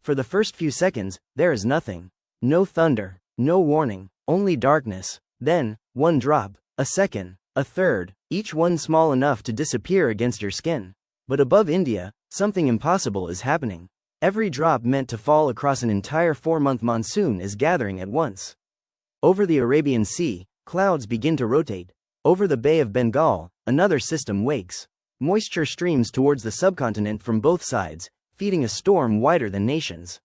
For the first few seconds, there is nothing. No thunder, no warning, only darkness. Then, one drop, a second, a third, each one small enough to disappear against your skin. But above India, something impossible is happening. Every drop meant to fall across an entire 4-month monsoon is gathering at once. Over the Arabian Sea, clouds begin to rotate. Over the Bay of Bengal, another system wakes. Moisture streams towards the subcontinent from both sides, feeding a storm wider than nations.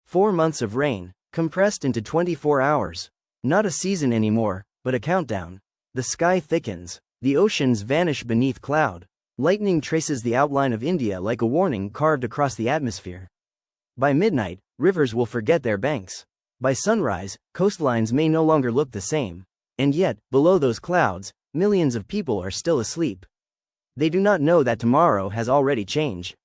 4 months of rain, compressed into 24 hours. Not a season anymore, but a countdown. The sky thickens. The oceans vanish beneath cloud. Lightning traces the outline of India like a warning carved across the atmosphere. By midnight, rivers will forget their banks. By sunrise, coastlines may no longer look the same. And yet, below those clouds, millions of people are still asleep. They do not know that tomorrow has already changed.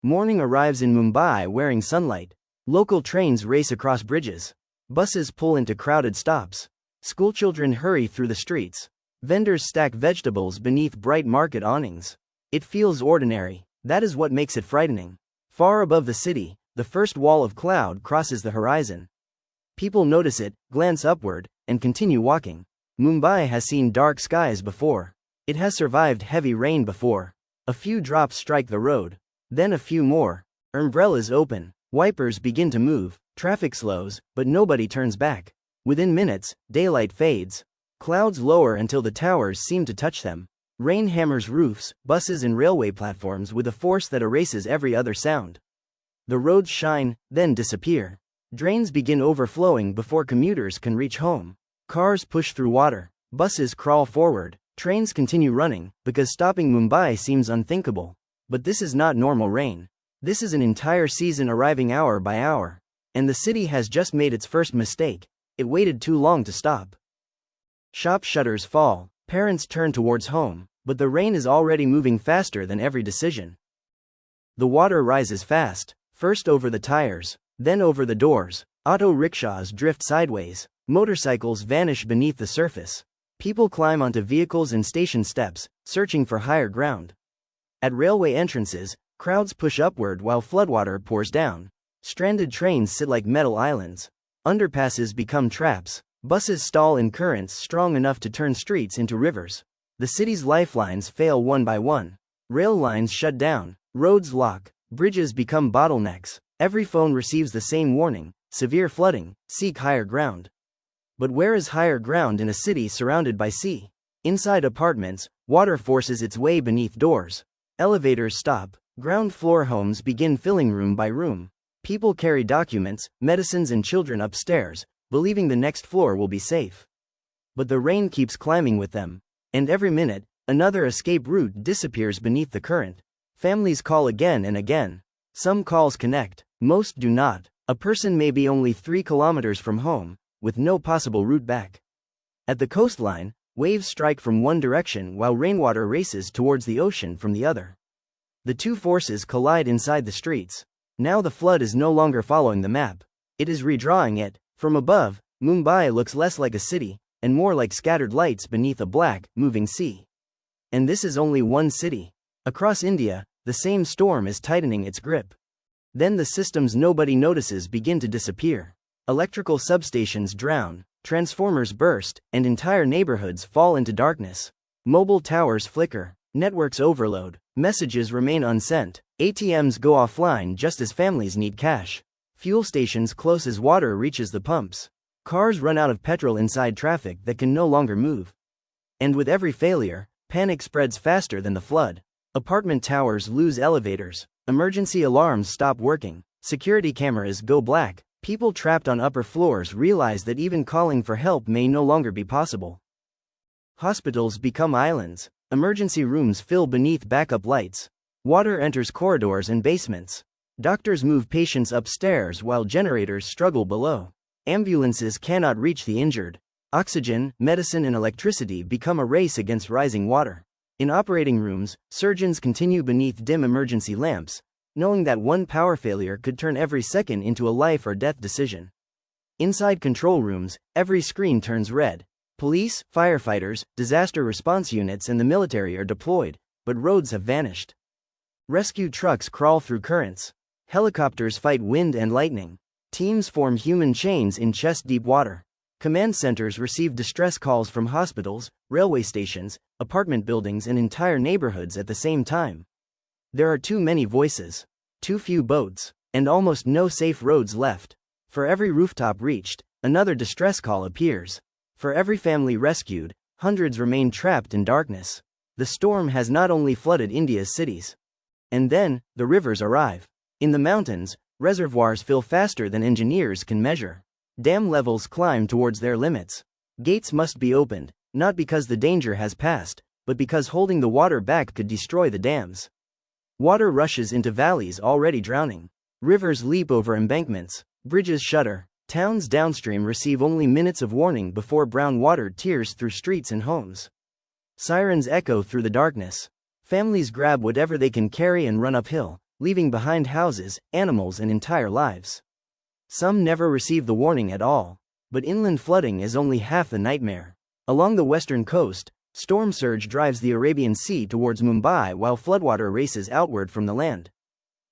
Morning arrives in Mumbai wearing sunlight. Local trains race across bridges. Buses pull into crowded stops. Schoolchildren hurry through the streets. Vendors stack vegetables beneath bright market awnings. It feels ordinary. That is what makes it frightening. Far above the city, the first wall of cloud crosses the horizon. People notice it, glance upward, and continue walking. Mumbai has seen dark skies before. It has survived heavy rain before. A few drops strike the road. Then a few more. Umbrellas open. Wipers begin to move. Traffic slows, but nobody turns back. Within minutes, daylight fades. Clouds lower until the towers seem to touch them. Rain hammers roofs, buses and railway platforms with a force that erases every other sound. The roads shine, then disappear. Drains begin overflowing before commuters can reach home. Cars push through water. Buses crawl forward. Trains continue running, because stopping Mumbai seems unthinkable. But this is not normal rain. This is an entire season arriving hour by hour. And the city has just made its first mistake. It waited too long to stop. Shop shutters fall. Parents turn towards home, but the rain is already moving faster than every decision. The water rises fast, first over the tires, then over the doors. Auto rickshaws drift sideways. Motorcycles vanish beneath the surface. People climb onto vehicles and station steps, searching for higher ground. At railway entrances, crowds push upward while floodwater pours down. Stranded trains sit like metal islands. Underpasses become traps. Buses stall in currents strong enough to turn streets into rivers. The city's lifelines fail one by one. Rail lines shut down. Roads lock. Bridges become bottlenecks. Every phone receives the same warning: severe flooding, seek higher ground. But where is higher ground in a city surrounded by sea? Inside apartments, water forces its way beneath doors. Elevators stop. Ground floor homes begin filling room by room. People carry documents, medicines and children upstairs, believing the next floor will be safe. But the rain keeps climbing with them. And every minute, another escape route disappears beneath the current. Families call again and again. Some calls connect, most do not. A person may be only 3 kilometers from home, with no possible route back. At the coastline, waves strike from one direction while rainwater races towards the ocean from the other. The two forces collide inside the streets. Now the flood is no longer following the map. It is redrawing it. From above, Mumbai looks less like a city, and more like scattered lights beneath a black, moving sea. And this is only one city. Across India, the same storm is tightening its grip. Then the systems nobody notices begin to disappear. Electrical substations drown, transformers burst, and entire neighborhoods fall into darkness. Mobile towers flicker, networks overload, messages remain unsent, ATMs go offline just as families need cash. Fuel stations close as water reaches the pumps. Cars run out of petrol inside traffic that can no longer move. And with every failure, panic spreads faster than the flood. Apartment towers lose elevators. Emergency alarms stop working. Security cameras go black. People trapped on upper floors realize that even calling for help may no longer be possible. Hospitals become islands. Emergency rooms fill beneath backup lights. Water enters corridors and basements. Doctors move patients upstairs while generators struggle below. Ambulances cannot reach the injured. Oxygen, medicine and electricity become a race against rising water. In operating rooms, surgeons continue beneath dim emergency lamps, knowing that one power failure could turn every second into a life or death decision. Inside control rooms, every screen turns red. Police, firefighters, disaster response units and the military are deployed, but roads have vanished. Rescue trucks crawl through currents. Helicopters fight wind and lightning. Teams form human chains in chest-deep water. Command centers receive distress calls from hospitals, railway stations, apartment buildings and entire neighborhoods at the same time. There are too many voices, too few boats, and almost no safe roads left. For every rooftop reached, another distress call appears. For every family rescued, hundreds remain trapped in darkness. The storm has not only flooded India's cities. And then, the rivers arrive. In the mountains, reservoirs fill faster than engineers can measure. Dam levels climb towards their limits. Gates must be opened, not because the danger has passed, but because holding the water back could destroy the dams. Water rushes into valleys already drowning. Rivers leap over embankments. Bridges shudder. Towns downstream receive only minutes of warning before brown water tears through streets and homes. Sirens echo through the darkness. Families grab whatever they can carry and run uphill, leaving behind houses, animals and entire lives. Some never receive the warning at all. But inland flooding is only half the nightmare. Along the western coast, storm surge drives the Arabian Sea towards Mumbai while floodwater races outward from the land.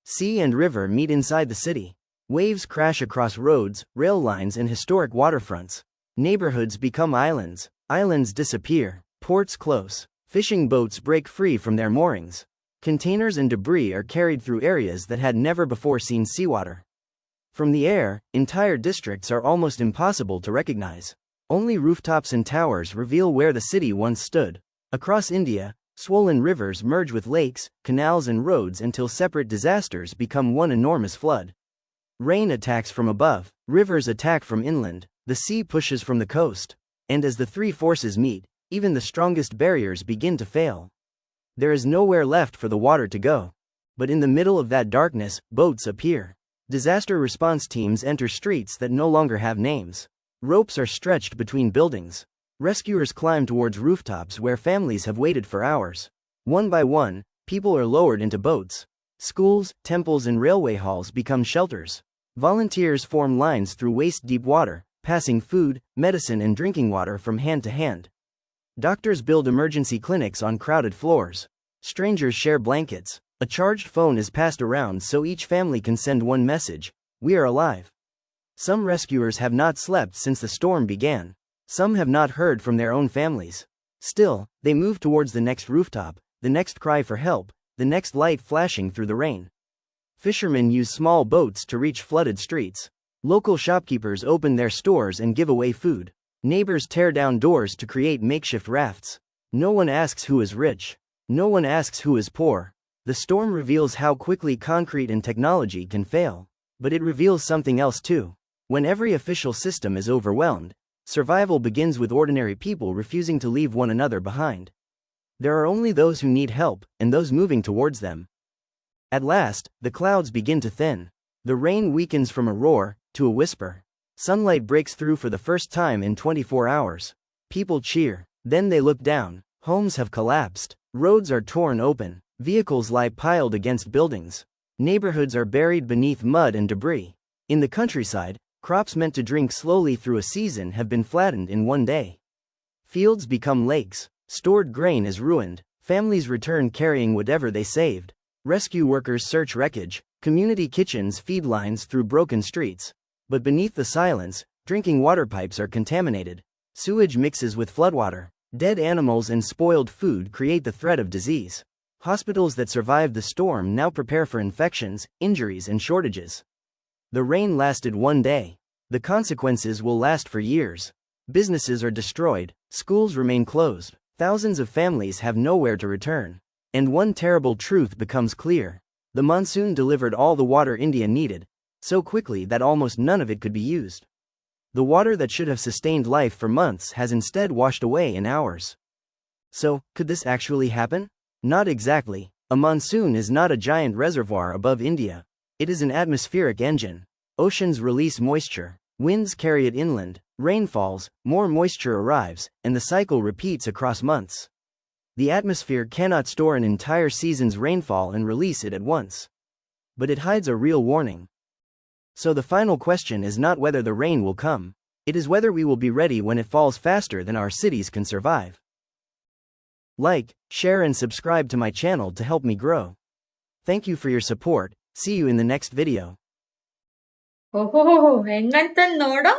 Sea and river meet inside the city. Waves crash across roads, rail lines and historic waterfronts. Neighborhoods become islands. Islands disappear. Ports close. Fishing boats break free from their moorings. Containers and debris are carried through areas that had never before seen seawater. From the air, entire districts are almost impossible to recognize. Only rooftops and towers reveal where the city once stood. Across India, swollen rivers merge with lakes, canals and roads until separate disasters become one enormous flood. Rain attacks from above, rivers attack from inland, the sea pushes from the coast. And as the three forces meet, even the strongest barriers begin to fail. There is nowhere left for the water to go. But in the middle of that darkness, boats appear. Disaster response teams enter streets that no longer have names. Ropes are stretched between buildings. Rescuers climb towards rooftops where families have waited for hours. One by one, people are lowered into boats. Schools, temples and railway halls become shelters. Volunteers form lines through waist-deep water, passing food, medicine and drinking water from hand to hand. Doctors build emergency clinics on crowded floors. Strangers share blankets. A charged phone is passed around so each family can send one message: "We are alive." Some rescuers have not slept since the storm began. Some have not heard from their own families. Still, they move towards the next rooftop, the next cry for help, the next light flashing through the rain. Fishermen use small boats to reach flooded streets. Local shopkeepers open their stores and give away food. Neighbors tear down doors to create makeshift rafts. No one asks who is rich. No one asks who is poor. The storm reveals how quickly concrete and technology can fail. But it reveals something else too. When every official system is overwhelmed, survival begins with ordinary people refusing to leave one another behind. There are only those who need help, and those moving towards them. At last, the clouds begin to thin. The rain weakens from a roar to a whisper. Sunlight breaks through for the first time in 24 hours. People cheer. Then they look down. Homes have collapsed. Roads are torn open. Vehicles lie piled against buildings. Neighborhoods are buried beneath mud and debris. In the countryside, crops meant to drink slowly through a season have been flattened in one day. Fields become lakes. Stored grain is ruined. Families return carrying whatever they saved. Rescue workers search wreckage. Community kitchens feed lines through broken streets. But beneath the silence, drinking water pipes are contaminated. Sewage mixes with floodwater. Dead animals and spoiled food create the threat of disease. Hospitals that survived the storm now prepare for infections, injuries and shortages. The rain lasted one day. The consequences will last for years. Businesses are destroyed. Schools remain closed. Thousands of families have nowhere to return. And one terrible truth becomes clear. The monsoon delivered all the water India needed, so quickly that almost none of it could be used. The water that should have sustained life for months has instead washed away in hours. So, could this actually happen? Not exactly. A monsoon is not a giant reservoir above India. It is an atmospheric engine. Oceans release moisture. Winds carry it inland. Rain falls, more moisture arrives, and the cycle repeats across months. The atmosphere cannot store an entire season's rainfall and release it at once. But it hides a real warning. So the final question is not whether the rain will come. It is whether we will be ready when it falls faster than our cities can survive. Like, share and subscribe to my channel to help me grow. Thank you for your support. See you in the next video. ಓಹೋ ಹೆಂಗಂತ ನೋಡೋ